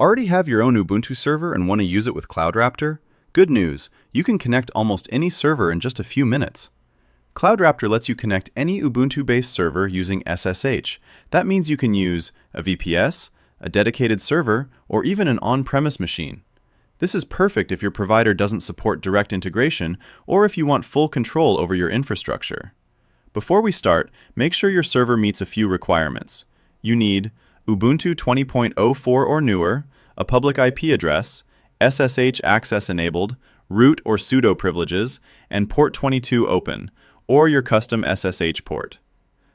Already have your own Ubuntu server and want to use it with CloudRaptor? Good news, you can connect almost any server in just a few minutes. CloudRaptor lets you connect any Ubuntu-based server using SSH. That means you can use a VPS, a dedicated server, or even an on-premise machine. This is perfect if your provider doesn't support direct integration or if you want full control over your infrastructure. Before we start, make sure your server meets a few requirements. You need Ubuntu 20.04 or newer, a public IP address, SSH access enabled, root or sudo privileges, and port 22 open, or your custom SSH port.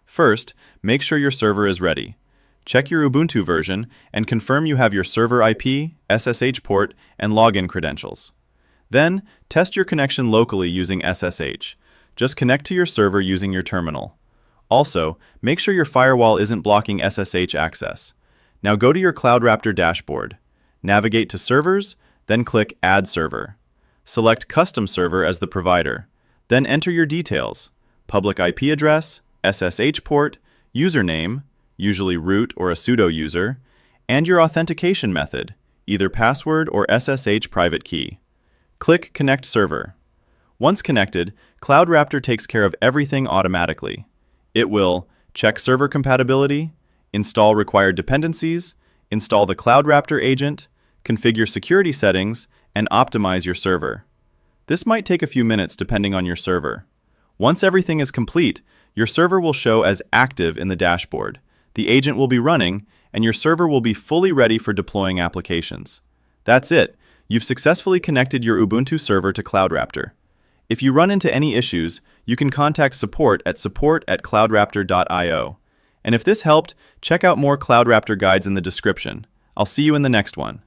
First, make sure your server is ready. Check your Ubuntu version and confirm you have your server IP, SSH port, and login credentials. Then, test your connection locally using SSH. Just connect to your server using your terminal. Also, make sure your firewall isn't blocking SSH access. Now go to your CloudRaptor dashboard. Navigate to Servers, then click Add Server. Select Custom Server as the provider. Then enter your details: public IP address, SSH port, username, usually root or a sudo user, and your authentication method, either password or SSH private key. Click Connect Server. Once connected, CloudRaptor takes care of everything automatically. It will check server compatibility, install required dependencies, install the CloudRaptor agent, configure security settings, and optimize your server. This might take a few minutes depending on your server. Once everything is complete, your server will show as active in the dashboard. The agent will be running, and your server will be fully ready for deploying applications. That's it. You've successfully connected your Ubuntu server to CloudRaptor. If you run into any issues, you can contact support at support@cloudraptor.io. And if this helped, check out more CloudRaptor guides in the description. I'll see you in the next one.